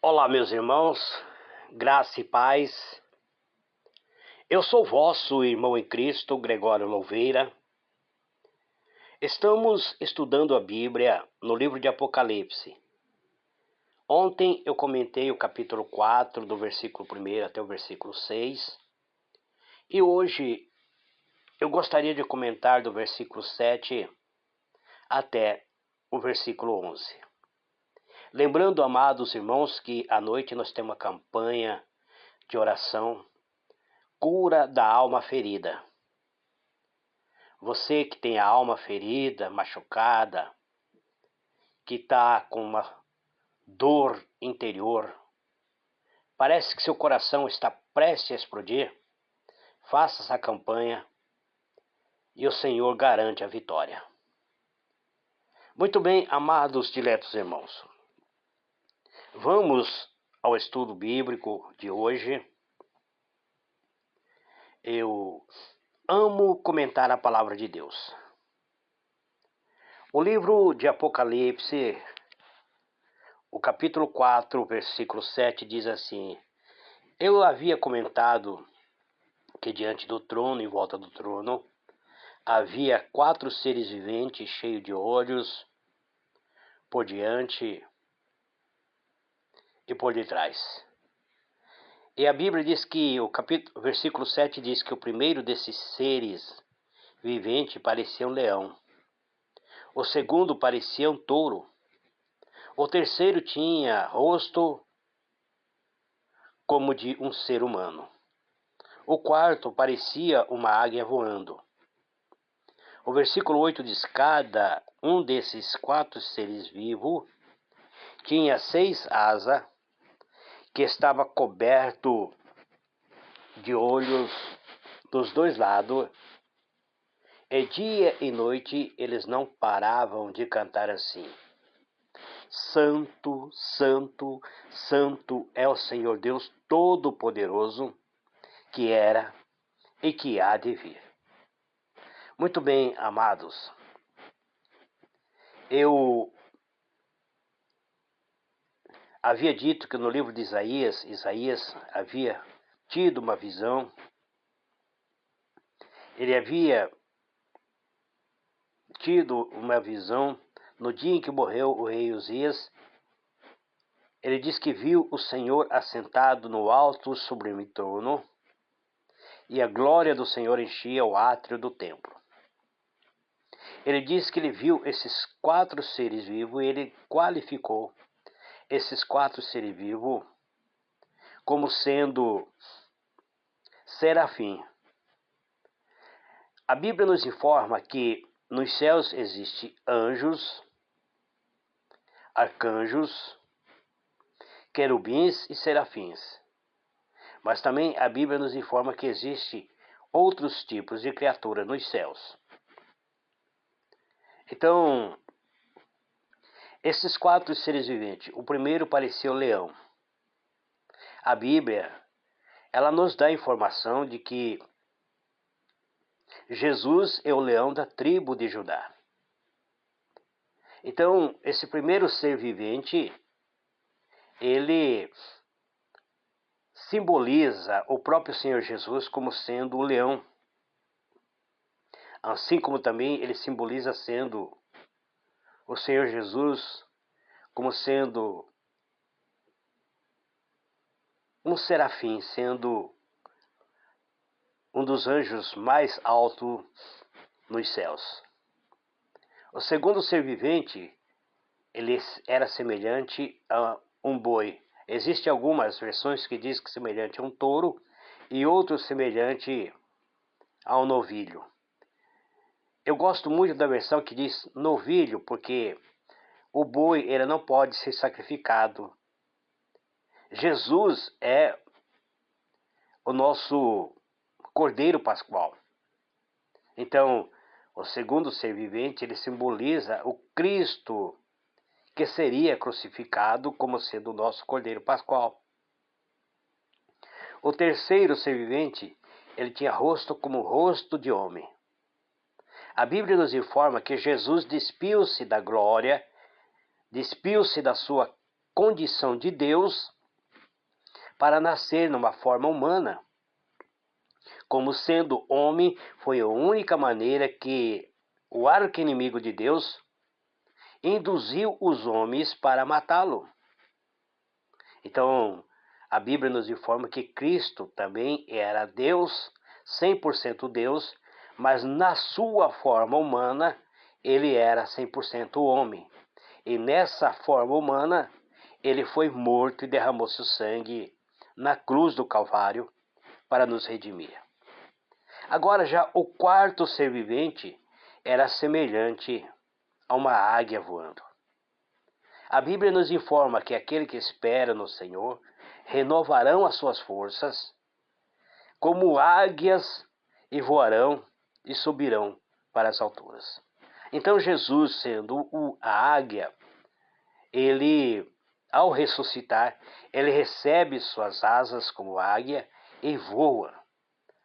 Olá, meus irmãos, graça e paz. Eu sou vosso irmão em Cristo, Gregório Louveira. Estamos estudando a Bíblia no livro de Apocalipse. Ontem eu comentei o capítulo 4, do versículo 1 até o versículo 6. E hoje eu gostaria de comentar do versículo 7 até o versículo 11. Lembrando, amados irmãos, que à noite nós temos uma campanha de oração, cura da alma ferida. Você que tem a alma ferida, machucada, que está com uma dor interior, parece que seu coração está prestes a explodir, faça essa campanha e o Senhor garante a vitória. Muito bem, amados diletos irmãos, vamos ao estudo bíblico de hoje. Eu amo comentar a palavra de Deus. O livro de Apocalipse, o capítulo 4, versículo 7 diz assim: Eu havia comentado que diante do trono, em volta do trono, havia 4 seres viventes cheios de olhos por diante e por detrás. E a Bíblia diz que, o versículo 7 diz que o primeiro desses seres viventes parecia um leão. O segundo parecia um touro. O terceiro tinha rosto como de um ser humano. O quarto parecia uma águia voando. O versículo 8 diz: cada um desses 4 seres vivos tinha 6 asas, que estava coberto de olhos dos 2 lados, e dia e noite eles não paravam de cantar assim: Santo, Santo, Santo é o Senhor Deus Todo-Poderoso, que era e que há de vir. Muito bem, amados, eu havia dito que no livro de Isaías havia tido uma visão. Ele havia tido uma visão no dia em que morreu o rei Uzias. Ele diz que viu o Senhor assentado no alto sublime trono, e a glória do Senhor enchia o átrio do templo. Ele diz que ele viu esses 4 seres vivos e ele qualificou esses 4 seres vivos como sendo serafim. A Bíblia nos informa que nos céus existem anjos, arcanjos, querubins e serafins. Mas também a Bíblia nos informa que existem outros tipos de criatura nos céus. Então, esses 4 seres viventes, o primeiro parecia o leão. A Bíblia, ela nos dá a informação de que Jesus é o leão da tribo de Judá. Então, esse primeiro ser vivente, ele simboliza o próprio Senhor Jesus como sendo o leão. Assim como também ele simboliza sendo o Senhor Jesus como sendo um serafim, sendo um dos anjos mais altos nos céus. O segundo ser vivente, ele era semelhante a um boi. Existem algumas versões que dizem que é semelhante a um touro e outros semelhante a um novilho. Eu gosto muito da versão que diz novilho, porque o boi ele não pode ser sacrificado. Jesus é o nosso Cordeiro Pascual. Então, o segundo ser vivente, ele simboliza o Cristo que seria crucificado como sendo o nosso Cordeiro Pascual. O terceiro ser vivente, ele tinha rosto como o rosto de homem. A Bíblia nos informa que Jesus despiu-se da glória, despiu-se da sua condição de Deus para nascer numa forma humana. Como sendo homem, foi a única maneira que o arqui-inimigo de Deus induziu os homens para matá-lo. Então, a Bíblia nos informa que Cristo também era Deus, 100% Deus, mas na sua forma humana, ele era 100% homem. E nessa forma humana, ele foi morto e derramou seu sangue na cruz do Calvário para nos redimir. Agora já o quarto ser vivente era semelhante a uma águia voando. A Bíblia nos informa que aquele que espera no Senhor renovarão as suas forças, como águias, e voarão e subirão para as alturas. Então Jesus, sendo a águia, ele, ao ressuscitar, ele recebe suas asas como águia e voa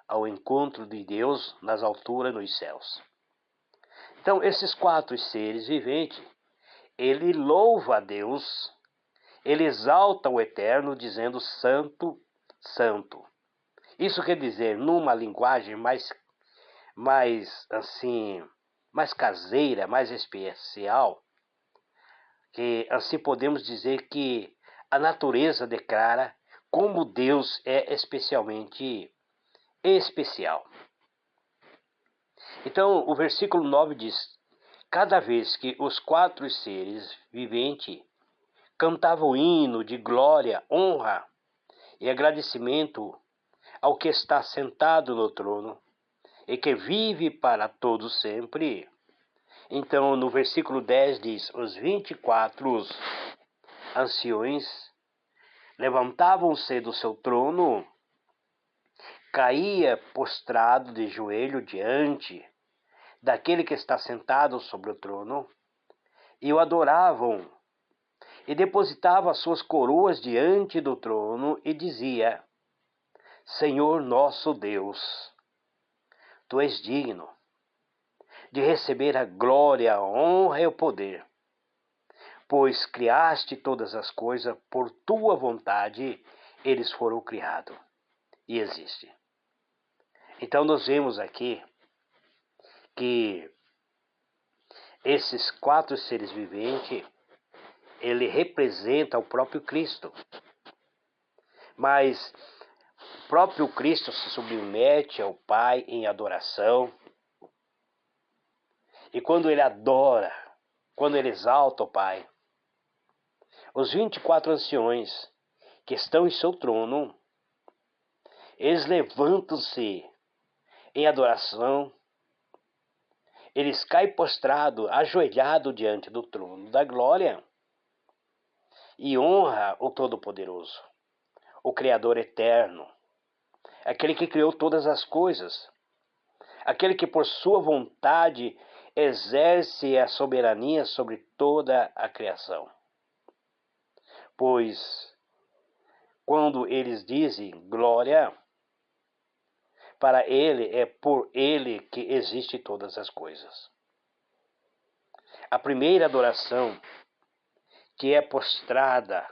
ao encontro de Deus nas alturas, nos céus. Então, esses quatro seres viventes, ele louva a Deus, ele exalta o Eterno, dizendo Santo, Santo. Isso quer dizer, numa linguagem mais caseira, mais especial, que assim podemos dizer que a natureza declara como Deus é especialmente especial. Então, o versículo 9 diz: cada vez que os quatro seres viventes cantavam o hino de glória, honra e agradecimento ao que está sentado no trono e que vive para todo sempre. Então, no versículo 10 diz: os 24 anciões levantavam-se do seu trono, caía prostrado de joelho diante daquele que está sentado sobre o trono, e o adoravam, e depositavam as suas coroas diante do trono, e dizia: Senhor nosso Deus, Tu és digno de receber a glória, a honra e o poder, pois criaste todas as coisas por Tua vontade, eles foram criados e existem. Então nós vemos aqui que esses quatro seres viventes, ele representa o próprio Cristo. Mas o próprio Cristo se submete ao Pai em adoração. E quando ele adora, quando ele exalta o Pai, os 24 anciões que estão em seu trono, eles levantam-se em adoração, eles caem prostrados, ajoelhados diante do trono da glória e honra o Todo-Poderoso, o Criador eterno, aquele que criou todas as coisas, aquele que por sua vontade exerce a soberania sobre toda a criação. Pois, quando eles dizem glória, para ele é por ele que existe todas as coisas. A primeira adoração que é prostrada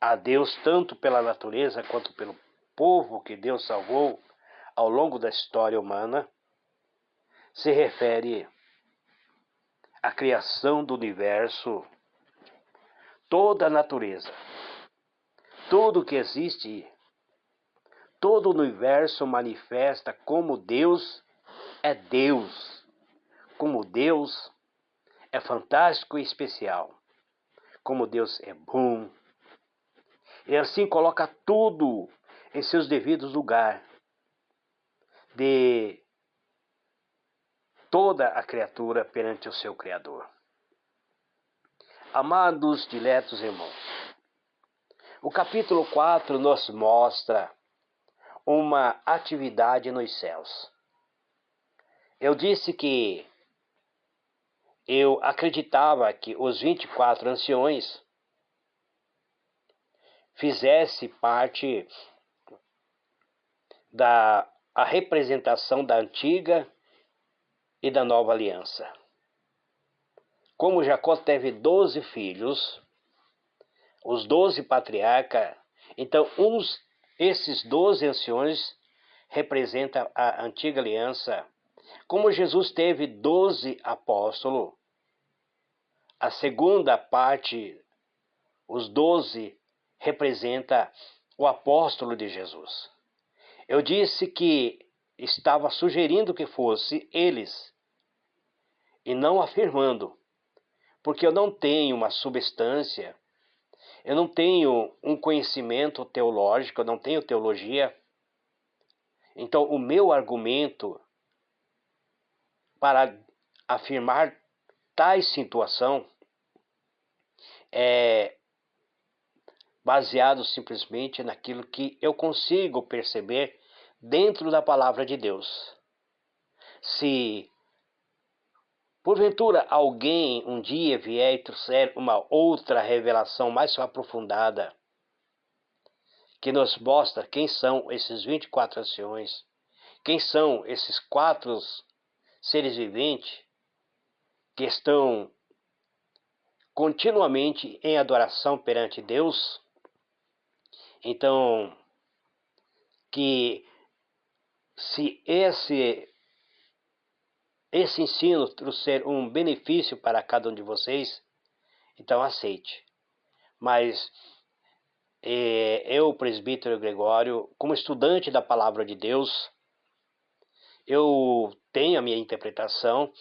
a Deus tanto pela natureza quanto pelo povo que Deus salvou ao longo da história humana, se refere à criação do universo, toda a natureza, tudo que existe, todo o universo manifesta como Deus é Deus, como Deus é fantástico e especial, como Deus é bom. E assim coloca tudo em seus devidos lugares de toda a criatura perante o seu Criador. Amados, diletos irmãos, o capítulo 4 nos mostra uma atividade nos céus. Eu disse que eu acreditava que os 24 anciões fizesse parte da representação da antiga e da nova aliança. Como Jacó teve 12 filhos, os 12 patriarcas. Então, esses 12 anciões representam a antiga aliança. Como Jesus teve 12 apóstolos, a segunda parte, os 12, representa o apóstolo de Jesus. Eu disse que estava sugerindo que fosse eles, e não afirmando, porque eu não tenho uma substância, eu não tenho um conhecimento teológico, eu não tenho teologia. Então, o meu argumento para afirmar tais situação é baseado simplesmente naquilo que eu consigo perceber dentro da palavra de Deus. Se porventura alguém um dia vier e trouxer uma outra revelação mais aprofundada, que nos mostra quem são esses 24 anciões, quem são esses 4 seres viventes que estão continuamente em adoração perante Deus, então, que se esse ensino trouxer um benefício para cada um de vocês, então aceite. Mas eu, presbítero Gregório, como estudante da palavra de Deus, eu tenho a minha interpretação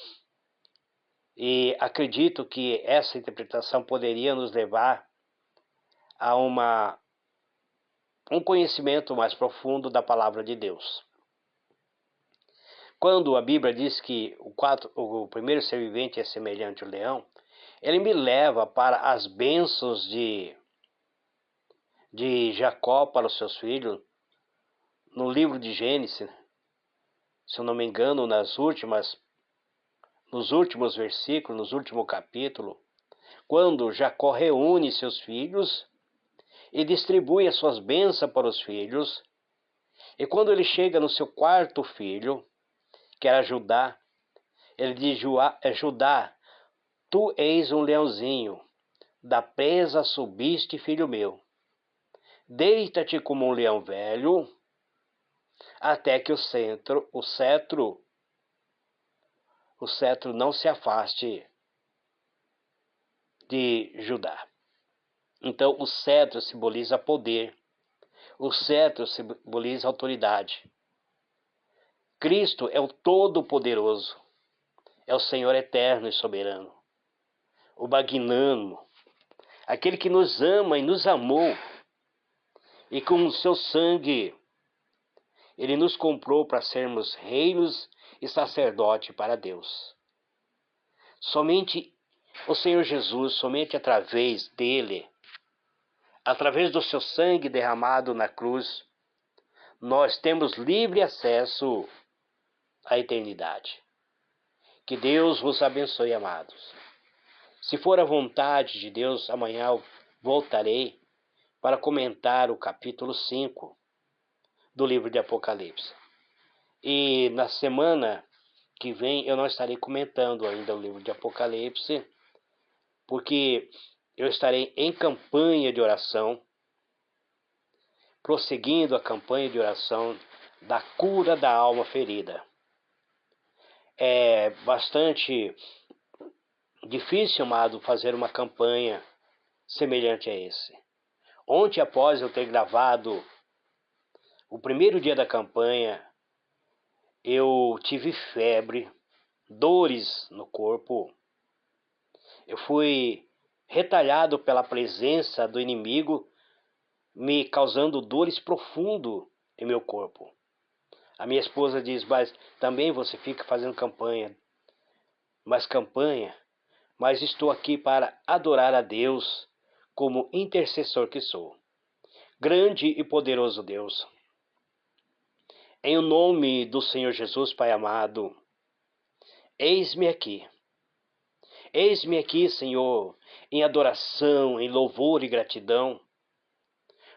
e acredito que essa interpretação poderia nos levar a um conhecimento mais profundo da palavra de Deus. Quando a Bíblia diz que o primeiro ser vivente é semelhante ao leão, ele me leva para as bênçãos de Jacó para os seus filhos, no livro de Gênesis, se eu não me engano, nos últimos versículos, nos últimos capítulos, quando Jacó reúne seus filhos e distribui as suas bênçãos para os filhos, e quando ele chega no seu quarto filho, que era Judá, ele diz: Judá, tu és um leãozinho, da presa subiste, filho meu. Deita-te como um leão velho, até que o cetro não se afaste de Judá. Então, o cetro simboliza poder, o cetro simboliza autoridade. Cristo é o Todo-Poderoso, é o Senhor eterno e soberano, o magnânimo, aquele que nos ama e nos amou, e com o seu sangue ele nos comprou para sermos reinos e sacerdote para Deus. Somente o Senhor Jesus, somente através dele, através do seu sangue derramado na cruz, nós temos livre acesso à eternidade. Que Deus vos abençoe, amados. Se for a vontade de Deus, amanhã eu voltarei para comentar o capítulo 5 do livro de Apocalipse. E na semana que vem eu não estarei comentando ainda o livro de Apocalipse, porque eu estarei em campanha de oração, prosseguindo a campanha de oração da cura da alma ferida. É bastante difícil, amado, fazer uma campanha semelhante a esse. Ontem, após eu ter gravado o primeiro dia da campanha, eu tive febre, dores no corpo. Eu fui retalhado pela presença do inimigo, me causando dores profundas em meu corpo. A minha esposa diz: mas também você fica fazendo campanha. Mas estou aqui para adorar a Deus como intercessor que sou. Grande e poderoso Deus, em nome do Senhor Jesus, Pai amado, eis-me aqui. Eis-me aqui, Senhor, em adoração, em louvor e gratidão,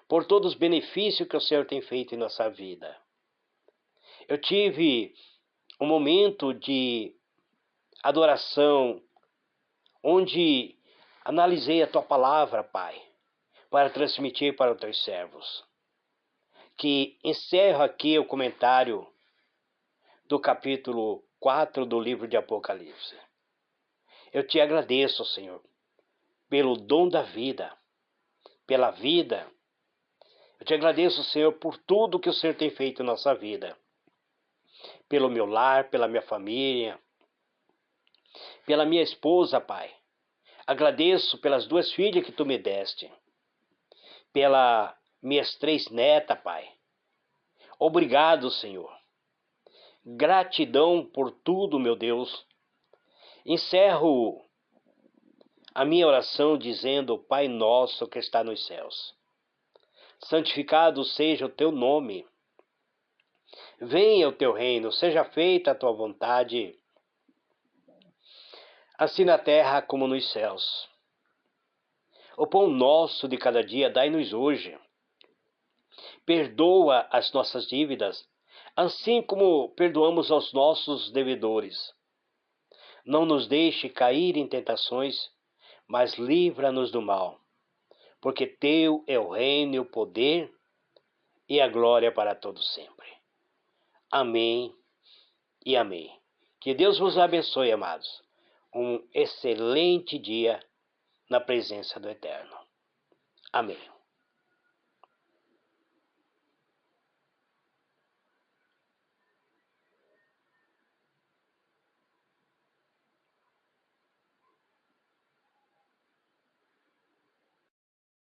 por todos os benefícios que o Senhor tem feito em nossa vida. Eu tive um momento de adoração, onde analisei a Tua palavra, Pai, para transmitir para os teus servos. Que encerro aqui o comentário do capítulo 4 do livro de Apocalipse. Eu te agradeço, Senhor, pelo dom da vida, pela vida. Eu te agradeço, Senhor, por tudo que o Senhor tem feito em nossa vida. Pelo meu lar, pela minha família, pela minha esposa, Pai. Agradeço pelas 2 filhas que tu me deste, pelas minhas 3 netas, Pai. Obrigado, Senhor. Gratidão por tudo, meu Deus. Encerro a minha oração dizendo: Pai nosso que está nos céus, santificado seja o teu nome. Venha o teu reino, seja feita a tua vontade, assim na terra como nos céus. O pão nosso de cada dia dai-nos hoje. Perdoa as nossas dívidas, assim como perdoamos aos nossos devedores. Não nos deixe cair em tentações, mas livra-nos do mal. Porque teu é o reino, o poder e a glória para todos sempre. Amém e amém. Que Deus vos abençoe, amados. Um excelente dia na presença do Eterno. Amém.